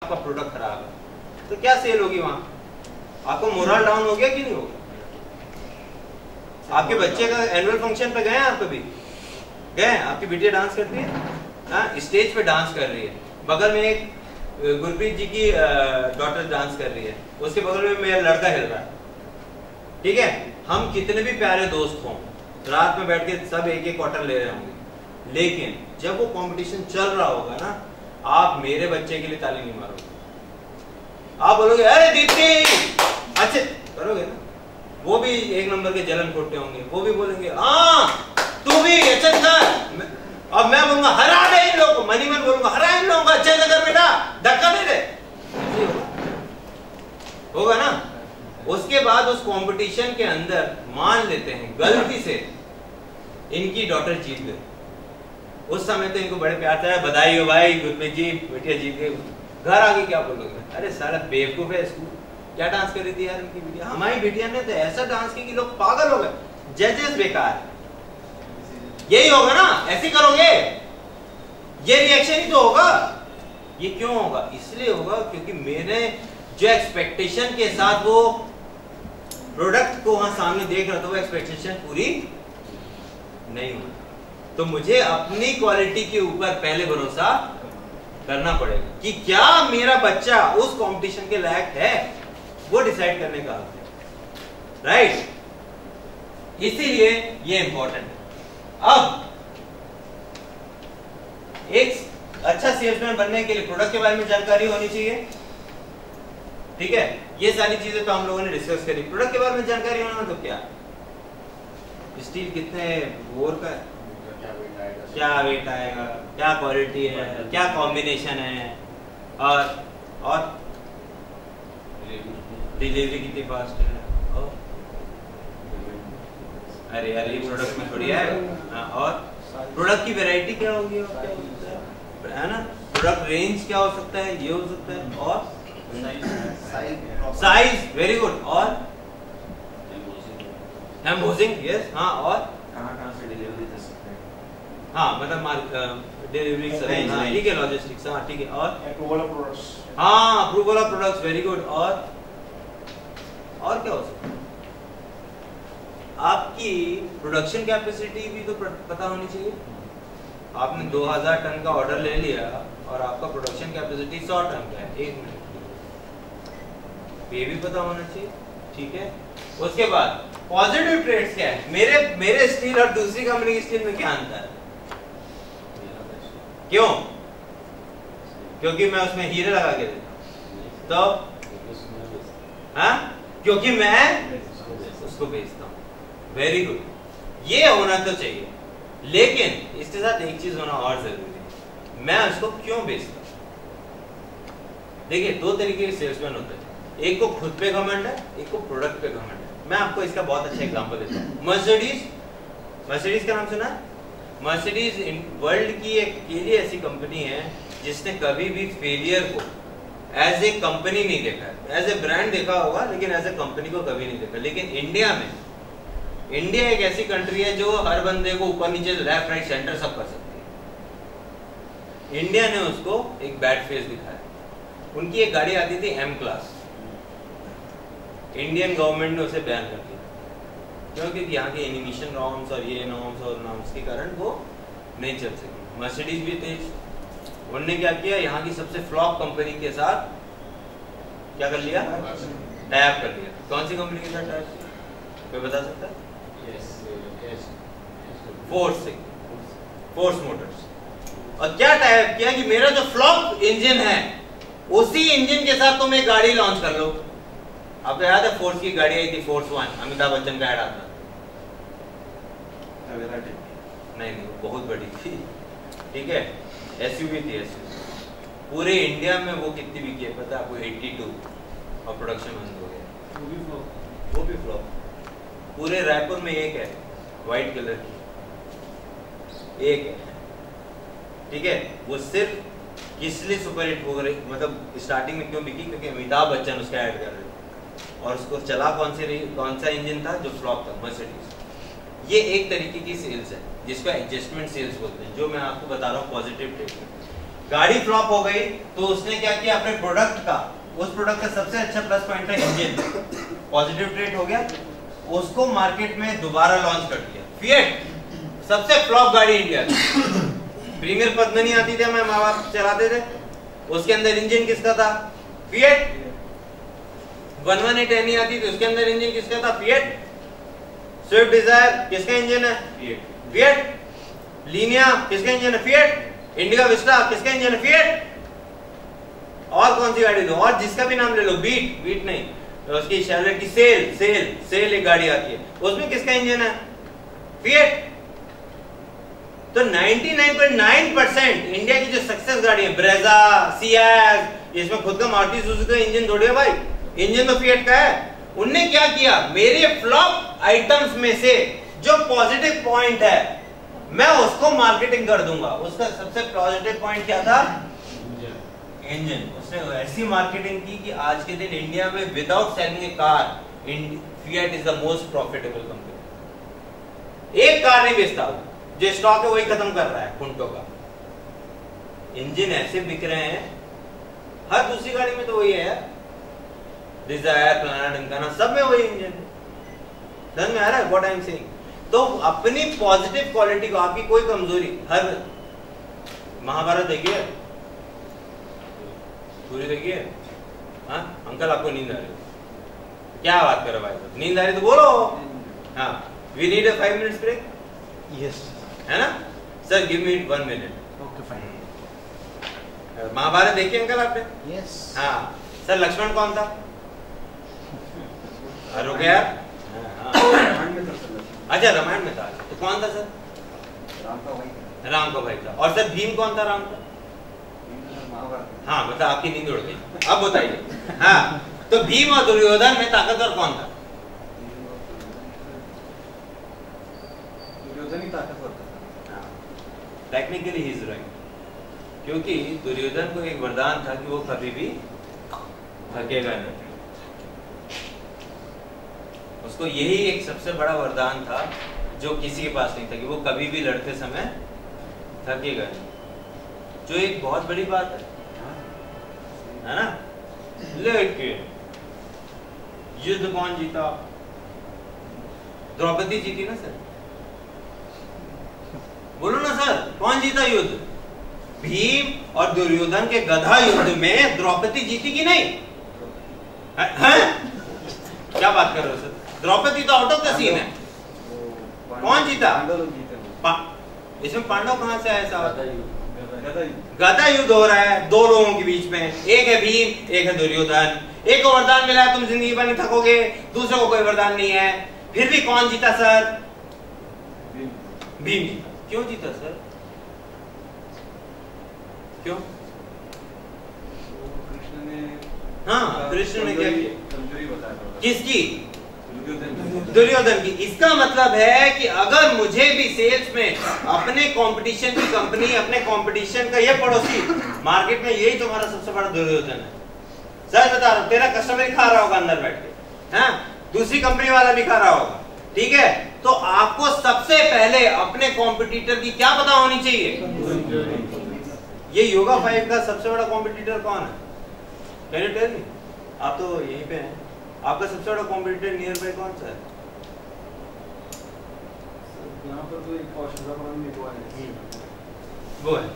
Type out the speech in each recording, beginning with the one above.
आपका प्रोडक्ट खराब है, तो क्या सेल होगी वहां? आपको मोरल डाउन हो गया कि नहीं होगा? आपके बच्चे का एनुअल फंक्शन पे गए हैं आप कभी? गए? आपकी बेटियां डांस करती है, हाँ, स्टेज पे डांस कर रही है, बगल में एक गुरप्रीत जी की डॉटर डांस कर रही है, उसके बगल में मेरा लड़का हिल रहा है, ठीक है? हम कितने भी प्यारे दोस्त हों, रात में बैठ के सब एक एक क्वार्टर ले रहे होंगे, लेकिन जब वो कंपटीशन चल रहा होगा ना, आप मेरे बच्चे के लिए ताली नहीं मारोगे, आप बोलोगे अरे दीप्ति अच्छे करोगे ना, वो भी एक नंबर के जलन खोटे होंगे, वो भी बोलेंगे हाँ तू भी अच्छा कर, अब मैं बोलूंगा हरा दे इन लोगों को, मनी मन बोलूंगा हरा इन लोगों को, अच्छे से कर बेटा, धक्का दे दे, होगा ना? उसके बाद उस कंपटीशन के अंदर मान लेते हैं गलती से इनकी डॉटर जीत गई, उस समय तो इनको बड़े प्यार से बधाई हो भाई गुरप्रीत जी बेटिया जीत गई, घर आके क्या बोलोगे? अरे साला बेवकूफ है, स्कूल क्या डांस कर रही थी यार उनकी बेटिया, हमारी बेटिया ने तो ऐसा डांस किया कि लोग पागल हो गए, जजेस बेकार, यही होगा ना? ऐसे करोगे, ये रिएक्शन ही तो होगा। ये क्यों होगा? इसलिए होगा क्योंकि मैंने जो एक्सपेक्टेशन के साथ वो प्रोडक्ट को वहां सामने देख रहा था, वो एक्सपेक्टेशन पूरी नहीं हुई, तो मुझे अपनी क्वालिटी के ऊपर पहले भरोसा करना पड़ेगा कि क्या मेरा बच्चा उस कंपटीशन के लायक है, वो डिसाइड करने का हक है, राइट? इसीलिए ये इंपॉर्टेंट है। अब एक अच्छा सेल्समैन बनने के लिए प्रोडक्ट के बारे में जानकारी होनी चाहिए, ठीक है? ये सारी चीजें तो हम लोगों ने डिस्कस करी। प्रोडक्ट के बारे में जानकारी होना तो क्या, स्टील कितने वोर का है, क्या वेट आएगा, क्या क्वालिटी है, क्या कॉम्बिनेशन है, और डिलीवरी कितनी फास्ट है, और अरे यार ये प्रोडक्ट में थोड़ी है, और प्रोडक्ट की वैरायटी क्या होगी, है ना? प्रोडक्ट रेंज क्या हो सकता है, ये हो सकता है, और साइज, वेरी गुड, और एम्बोसिंग, यस, हाँ, और कहाँ से डिलीवरी दे सकते हैं, हाँ, मतलब डिलीवरी सर्विस, ठीक है, लॉजिस्टिक्स, हाँ, ठीक है, और अप्रूवल ऑफ प्रोडक्ट्स, हाँ, approval of products, very good, और क्या हो सकता है? आपकी प्रोडक्शन कैपेसिटी भी तो पता होनी चाहिए। आपने 2000 टन का ऑर्डर ले लिया और आपका प्रोडक्शन कैपेसिटी 100 टन का है, 1 मिनट, ये भी पता होना चाहिए, ठीक है? उसके बाद पॉजिटिव ट्रेड्स क्या है, मेरे स्टील और दूसरी कंपनी की स्टील में क्या अंतर है? क्यों? क्योंकि मैं उसमें हीरे लगा के देता हूं, तो हाँ, क्योंकि मैं उसको बेचता हूं, वेरी गुड, ये होना तो चाहिए, लेकिन इसके साथ एक चीज होना और जरूरी है, मैं उसको क्यों बेचता हूं? देखिए, दो तरीके के सेल्समैन होते हैं, एक को खुद पे घमंड है, एक को प्रोडक्ट पे घमंड है। मैं आपको इसका बहुत अच्छा एग्जांपल देता हूं। मर्सिडीज का नाम सुना है? मर्सिडीज वर्ल्ड की एक अकेली ऐसी कंपनी है जिसने कभी भी फेलियर को एज ए कंपनी नहीं देखा है, एज ए ब्रांड देखा होगा, लेकिन एज ए कंपनी को कभी नहीं देखा। लेकिन इंडिया एक ऐसी कंट्री है जो हर बंदे को ऊपर नीचे लेफ्ट राइट सेंटर सब कर सकती है। इंडिया ने उसको एक बैड फेस दिखाया। उनकी एक गाड़ी आती थी M क्लास, इंडियन गवर्नमेंट ने उसे बैन कर दिया, क्योंकि यहाँ के एनिमेशन नॉर्म्स और ये नॉर्म्स और नॉर्म्स के कारण वो नहीं चल सकी। मर्सिडीज भी तेज, उन्होंने क्या किया, यहाँ की सबसे फ्लॉप कंपनी के साथ क्या कर लिया, टाइप कर लिया। कौन सी कंपनी के साथ टाइप, कोई बता सकता है? Force Motors. और क्या टाइप किया कि मेरा जो फ्लॉप इंजन है उसी इंजन के साथ तुम एक गाड़ी लॉन्च कर लो। आपको याद है फोर्स की गाड़ी आई थी, फोर्स 1, अमिताभ बच्चन का ऐड आता था। नहीं, बहुत बड़ी थी, ठीक है, एसयूवी थी, एसयूवी। पूरे इंडिया में वो कितनी बिकी है पता है आपको? 82, और प्रोडक्शन बंद हो गया, वो भी फ्लॉप। पूरे रायपुर में एक है व्हाइट कलर की, एक है, ठीक है, वो सिर्फ इसलिए सुपरहिट हो रही, मतलब स्टार्टिंग में क्यों बिकी, क्योंकि अमिताभ बच्चन उसका ऐड कर रहे थे। और उसको चला कौन सा इंजन था जो फ्लॉप था? मर्सिडीज। ये एक तरीके की सेल्स है जिसको एडजस्टमेंट सेल्स बोलते हैं, जो मैं आपको बता रहा हूँ पॉजिटिव ट्रेड में। गाड़ी फ्लॉप हो गई तो उसने क्या किया, अपने प्रोडक्ट का, उस प्रोडक्ट का सबसे अच्छा प्लस पॉइंट है इंजन, पॉजिटिव ट्रेड हो गया, उसको मार्केट में दोबारा लॉन्च कर दिया। फिएट सबसे फ्लॉप गाड़ी इंडिया की, प्रीमियर पद्मिनी आती थी, हमारे माँ बाप चलाते थे, उसके अंदर इंजन किसका था, फिएट। 118 आती थी, उसके अंदर इंजन किसका था, फिएट। स्विफ्ट डिजायर किसका इंजन है, फिएट। लीनिया किसका इंजन है, फिएट। इंडिका विस्टा किसका इंजन है, फिएट। और कौन सी गाड़ी लो, और जिसका भी नाम ले लो, बीट नहीं, तो उसकी शेवलेट की सेल एक गाड़ी आती है, उसमें किसका इंजन है, फिएट। तो 99.9% इंडिया की जो सक्सेस गाड़ी है, ब्रेजा, सियाज, इसमें खुद का मारुति सुजुकी का इंजन थोड़ी है भाई, इंजन तो फिएट का है। उनने क्या किया, मेरे फ्लॉप आइटम्स में से जो पॉजिटिव पॉइंट है मैं उसको मार्केटिंग कर दूंगा। उसका सबसे पॉजिटिव पॉइंट क्या था, इंजन। उसने ऐसी मार्केटिंग की कि आज के दिन इंडिया में without selling A car, fiat is the most profitable company. एक कार नहीं बेचता, जो स्टॉक है वही खत्म कर रहा है कुंटों का। इंजन ऐसे बिक रहे हैं, हर दूसरी गाड़ी में तो वही है, डिजायर, प्लाना, डंकाना, सब में वही इंजन है। समझ में आ रहा है व्हाट आई एम सेइंग? तो अपनी पॉजिटिव क्वालिटी को, आपकी कोई कमजोरी, हर महाभारत देखिए, पूरी देखिए, हाँ अंकल आपको नींद आ रही है, क्या बात कर रहे भाई साहब, नींद आ रही तो बोलो। हाँ, we need a 5 minutes break, yes है ना sir, give me 1 minute. Okay fine. Mahabharat देखिए अंकल आपने, यस। हाँ सर, लक्ष्मण कौन था, रुक यार, अच्छा रामायण में था, तो कौन था सर, राम का भाई था। और सर भीम कौन था, राम का, हाँ मतलब आपकी नींद उड़ गई, अब बताइए। हाँ, तो भीम और दुर्योधन में ताकतवर कौन था, दुर्योधन ही ताकतवर था। टेक्निकली ही इज राइट, क्योंकि दुर्योधन को एक वरदान था कि वो कभी भी थकेगा नहीं। उसको यही एक सबसे बड़ा वरदान था जो किसी के पास नहीं था, कि वो कभी भी लड़ते समय थकेगा नहीं, जो एक बहुत बड़ी बात है ना। लेकिन युद्ध कौन जीता, द्रौपदी जीती ना सर, बोलो ना सर, कौन जीता युद्ध, भीम और दुर्योधन के गधा युद्ध में द्रौपदी जीती कि नहीं, हैं? क्या बात कर रहे हो सर, द्रौपदी तो आउट ऑफ द सीन है, कौन जीता, इसमें पांडव कहां से आया साहब, गदा युद्ध हो रहा है दो लोगों के बीच में, एक है भीम, एक है दुर्योधन। एक को वरदान मिला है तुम जिंदगी भर नहीं थकोगे, दूसरे को कोई वरदान नहीं है, फिर भी कौन जीता सर, भीम जीता। क्यों जीता सर, क्यों, हाँ कृष्ण ने क्या किया, किसकी, दुर्योधन की। इसका मतलब है कि अगर मुझे भी सेल्स में अपने कंपटीशन की कंपनी, अपने कंपटीशन का ये पड़ोसी, मार्केट में यही तुम्हारा सबसे बड़ा दुर्योधन है, सच बता रहा हूं, तेरा कस्टमर ही खा रहा होगा अंदर बैठ के, हाँ दूसरी कंपनी वाला भी खा रहा होगा, ठीक है, तो आपको सबसे पहले अपने कॉम्पिटिटर की क्या पता होनी चाहिए। ये योगा 5 का सबसे बड़ा कॉम्पिटिटर कौन है, कैन यू टेल मी, आप तो यहीं पे हैं, आपका सबसे बड़ा कॉम्पिटिटर नियर बाय कौन सा है, यहाँ पर तो एक वो है।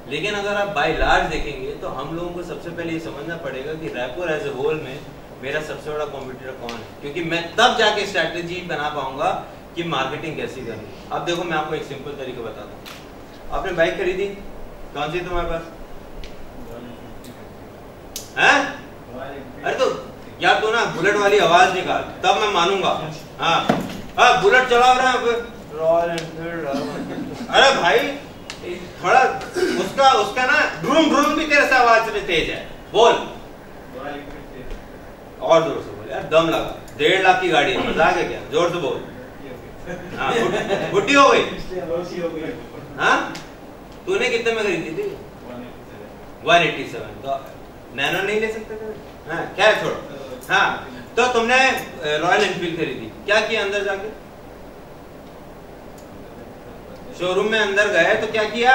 लेकिन अगर आप बाय लार्ज देखेंगे तो हम लोगों को सबसे पहले ये समझना पड़ेगा कि रायपुर एज ए होल में मेरा सबसे बड़ा कॉम्पिटिटर कौन है, क्योंकि मैं तब जाके स्ट्रैटेजी बना पाऊंगा कि मार्केटिंग कैसी करनी। अब देखो मैं आपको एक सिंपल तरीका बताता हूँ, आपने बाइक खरीदी, कौन सी तुम्हारे पास है, अरे तो यार तू ना बुलेट वाली आवाज निकाल तब मैं मानूंगा। हाँ हाँ बुलेट चला रहा है, रॉयल एनफील्ड, अरे भाई थोड़ा उसका ना ड्रूम ड्रूम भी तेरे से आवाज में तेज है, बोल और जोर से बोल यार, दम लगा, 1.5 लाख की गाड़ी है, मजाक है क्या, जोर से बोल। हाँ बुड्ढी हो गई, हाँ तूने कितने में खरीदी थी, 187, तो नैनो नहीं ले सकते थे, हाँ क्या छोड़ो। हाँ तो तुमने रॉयल एनफील्ड खरीदी, क्या किया अंदर जाके, शोरूम में अंदर गए तो क्या किया,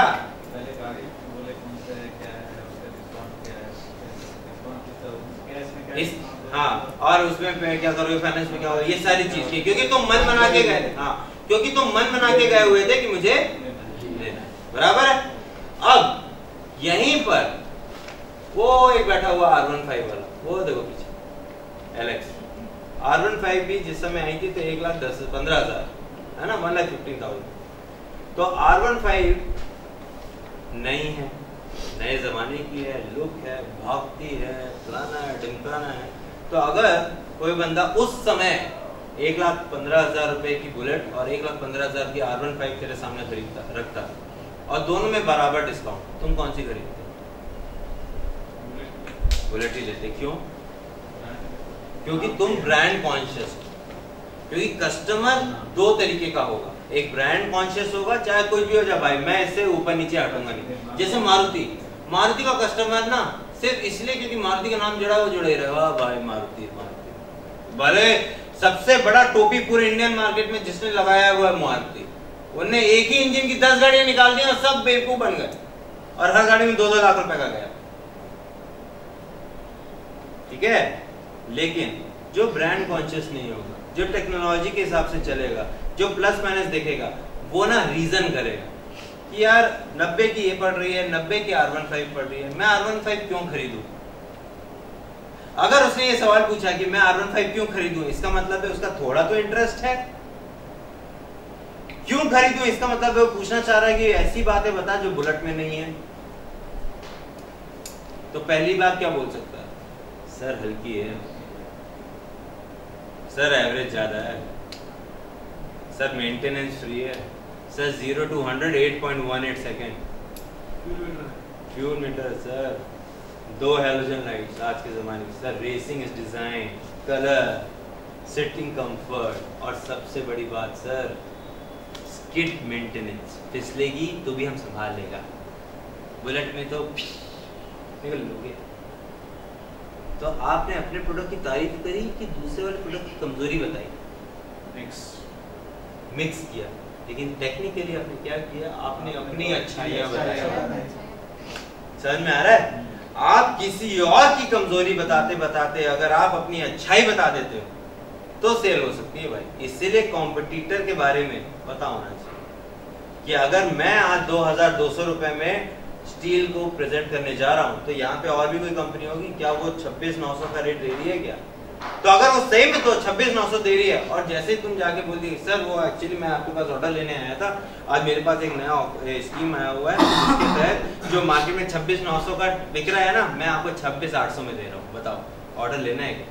इस हाँ, और उसमें क्या करोगे, फाइनेंस में क्या होगा, ये सारी चीज की, क्योंकि तुम मन बना के गए, हाँ क्योंकि तुम मन बना के गए हुए थे कि मुझे लेना है, बराबर है। अब यहीं पर वो एक बैठा हुआ R15 वाला, वो देखो पीछे एलेक्स, R15 भी जिस समय आई थी तो 1,10,15,000 है ना, 1,15,000। तो R15 नई है, नए जमाने की है, लुक है, भागती है, फलाना है, ढिमकाना है। तो अगर कोई बंदा उस समय 1,15,000 रुपए की बुलेट और 1,15,000 की R15 तेरे सामने खरीदता रखता और दोनों में बराबर डिस्काउंट, तुम कौन सी खरीदते? बुलेट ही लेते। क्यों? क्योंकि तुम ब्रांड कॉन्शियस हो। क्योंकि कस्टमर दो तरीके का होगा, एक ब्रांड कॉन्शियस होगा, चाहे कोई भी हो जाए, भाई मैं इससे ऊपर नीचे हटूंगा नहीं। जैसे मारुति का कस्टमर ना सिर्फ इसलिए क्योंकि मारुति का नाम जुड़ा है, वो जुड़े रहेगा, भाई मारुति मारुति। भले सबसे बड़ा टोपी पूरे इंडियन मार्केट में जिसने लगाया है वो है मारुति। उन्होंने एक ही इंजन की 10 गाड़ियां निकाल दी और सब बेवकूफ बन गए, और हर गाड़ी में 2-2 लाख रुपए का गया, ठीक है। लेकिन जो ब्रांड कॉन्शियस नहीं होगा, जो टेक्नोलॉजी के हिसाब से चलेगा, जो प्लस माइनस देखेगा, वो ना रीजन करेगा कि यार 90 की ये पड़ रही है, 90 की R15 पड़ रही है, मैं R15 क्यों खरीदूं। अगर उसने ये सवाल पूछा कि मैं R15 क्यों खरीदूं, इसका मतलब है उसका थोड़ा तो इंटरेस्ट है। क्यों खरीदूं, इसका मतलब है वो पूछना चाह रहा है कि ऐसी बातें बता जो बुलेट में नहीं है। तो पहली बात क्या बोल सकता है, सर हल्की है, सर एवरेज ज्यादा है, सर मेंटेनेंस फ्री है, sir 0 to 100 8.18 second, fuel metre sir, 2 halogen lights आज के जमाने में, sir racing design, colour, sitting comfort, और सबसे बड़ी बात सर स्किड मेंटेनेंस, फिसलेगी तो भी हम संभाल लेगा, बुलेट में तो निकल लोगे। तो आपने अपने प्रोडक्ट की तारीफ करी कि दूसरे वाले प्रोडक्ट की कमजोरी बताई, मिक्स किया, लेकिन टेक्निकली आपने क्या किया, आपने अपनी अच्छाइयां बताई। समझ में आ रहा है? आप किसी और की कमजोरी बताते बताते अगर आप अपनी अच्छाई बता देते हो तो सेल हो सकती है भाई। इसीलिए कॉम्पिटिटर के बारे में पता होना चाहिए कि अगर मैं आज 2,200 रुपए में स्टील को प्रेजेंट करने जा रहा हूं तो यहाँ पे और भी कोई कंपनी होगी क्या वो 26,900 का रेट दे रही है क्या? तो अगर वो सही में तो 26,900 दे रही है और जैसे तुम जाके बोल दी सर वो एक्चुअली मैं आपके पास ऑर्डर लेने आया था, आज मेरे पास एक नया स्कीम आया हुआ है जिसके तहत जो मार्केट में 26,900 का बिक रहा है ना, मैं आपको 26,800 में दे रहा हूँ, बताओ ऑर्डर लेना है क्या?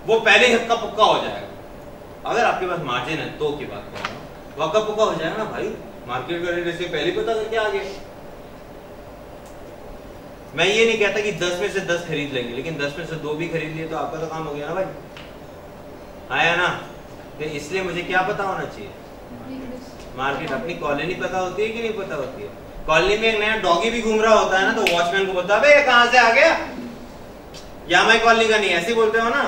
वो पहले ही हक्का पुक्का हो जाएगा। अगर आपके पास मार्जिन है तो की बात कर रहा हूँ, वो हक्का पुक्का हो जाएगा ना भाई, मार्केट का रेट इससे पहले पता करके आ गया। मैं ये नहीं कहता कि 10 में से 10 खरीद लेंगे, लेकिन 10 में से 2 भी खरीद लिए तो आपका तो काम हो गया ना भाई, आया ना? तो इसलिए मुझे क्या पता होना चाहिए, मार्केट अपनी कॉलोनी पता होती है कि नहीं पता होती है? कॉलोनी में एक नया डॉगी भी घूम रहा होता है ना, तो वॉचमैन को बता बे कहां से आ गया, या हमारी कॉलोनी का नहीं, ऐसे बोलते हो ना।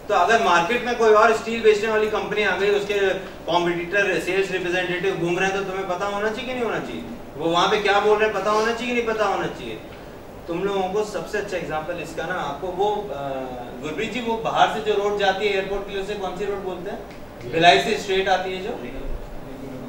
तो अगर मार्केट में कोई और स्टील बेचने वाली कंपनी आ गई, उसके कॉम्पिटिटर सेल्स रिप्रेजेंटेटिव घूम रहे हैं, तो तुम्हें पता होना चाहिए कि नहीं होना चाहिए? वो वहां पे क्या बोल रहे हैं पता होना चाहिए कि नहीं पता होना चाहिए? तुम लोगों को सबसे अच्छा एग्जांपल इसका ना, आपको वो गुरप्रीत जी वो बाहर से जो रोड जाती है एयरपोर्ट के लिए, उसे कौन सी रोड बोलते हैं? भिलाई से स्ट्रेट आती है जो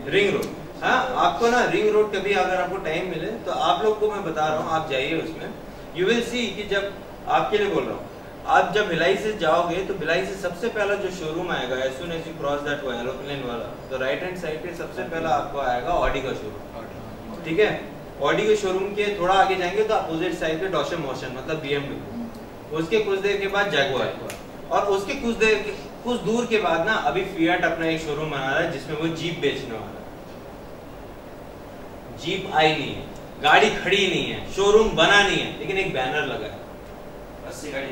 रिंग रोड। हाँ, आपको ना रिंग रोड कभी अगर आपको टाइम मिले तो आप लोग को मैं बता रहा हूँ, आप जाइए उसमें, यू विल सी कि जब आपके लिए बोल रहा हूँ, आप जब भिलाई से जाओगे तो भिलाई से सबसे पहला जो शोरूम आएगा, as soon as you cross that aeroplane वाला, तो राइट हैंड साइड पे सबसे पहला आपको आएगा ऑडी का शोरूम, ठीक है? ऑडी के शोरूम के थोड़ा आगे जाएंगे तो अपोजिट साइड पे डॉशर मोशन मतलब BMW, उसके कुछ देर के बाद जैगुआर, और उसके कुछ दूर के बाद ना अभी फिएट अपना एक शोरूम बना रहा है जिसमें वो जीप बेचने वाला है। जीप आई नहीं है, गाड़ी खड़ी नहीं है, शोरूम बना नहीं है, लेकिन एक बैनर लगा है 80 गाड़ी।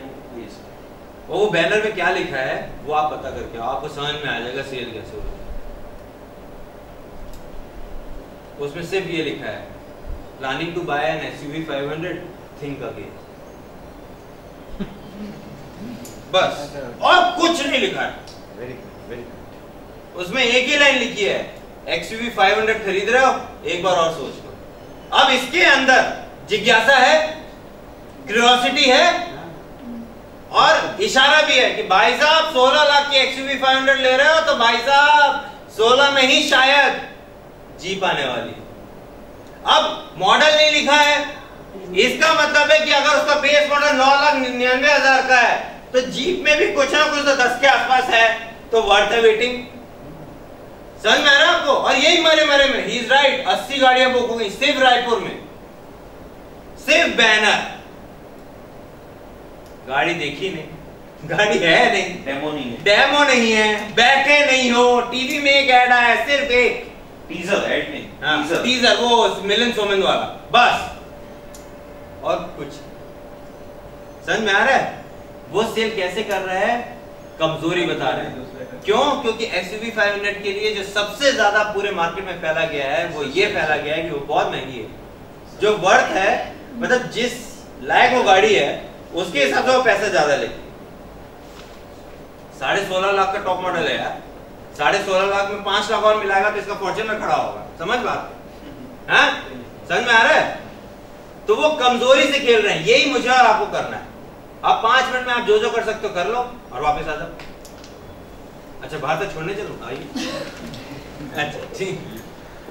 वो बैनर में क्या लिखा है वो आप पता करके आओ, आपको समझ में आ जाएगा सेल कैसे हो। उसमें सिर्फ ये लिखा है planning to buy an SUV 500, think again, बस, और कुछ नहीं लिखा है। Very good. उसमें एक ही लाइन लिखी है, XUV 500 खरीद रहे हो, एक बार और सोच लो। अब इसके अंदर जिज्ञासा है, क्यूरियोसिटी है, और इशारा भी है कि भाई साहब 16 लाख की XUV 500 ले रहे हो तो भाई साहब 16 में ही शायद जीप आने वाली। अब मॉडल नहीं लिखा है, इसका मतलब है कि अगर उसका बेस मॉडल 9,99,000 का है तो जीप में भी कुछ ना कुछ तो 10 के आसपास है, तो वर्थ है वेटिंग। समझ में आ रहा है आपको? और यही मरे में ही इज राइट, 80 गाड़ियां बुक हो गई सिर्फ रायपुर में, सिर्फ बैनर। गाड़ी देखी नहीं, गाड़ी है नहीं, डेमो नहीं है, डेमो नहीं है, बैठे नहीं हो, टीवी में एक ऐड आया है, सिर्फ एक टीजर ऐड नहीं, हाँ, टीजर वो मिलिंद सोमन वाला, बस और कुछ। समझ में आ रहा है? वो सेल कैसे कर रहा है? कमजोरी बता रहे हैं। क्यों? क्योंकि XUV 500 के लिए जो सबसे ज्यादा पूरे मार्केट में फैला गया है वो ये फैला गया है कि वो बहुत महंगी है। जो वर्थ है, मतलब जिस लायक वो गाड़ी है उसके हिसाब से वो पैसा ज्यादा लेती है। 16.5 लाख का टॉप मॉडल है यार, 16.5 लाख में 5 लाख और मिलाएगा तो इसका फॉर्च्यूनर खड़ा होगा। समझ बात? हाँ, समझ में आ रहा है? तो वो कमजोरी से खेल रहे हैं, यही मुझे और आपको करना है। आप 5 मिनट में आप जो कर सकते हो कर लो और वापस आ जाओ। अच्छा, बाहर तक छोड़ने चलो, आइए। अच्छा ठीक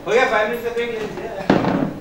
हो गया, 5 मिनट का ब्रेक ले लीजिए।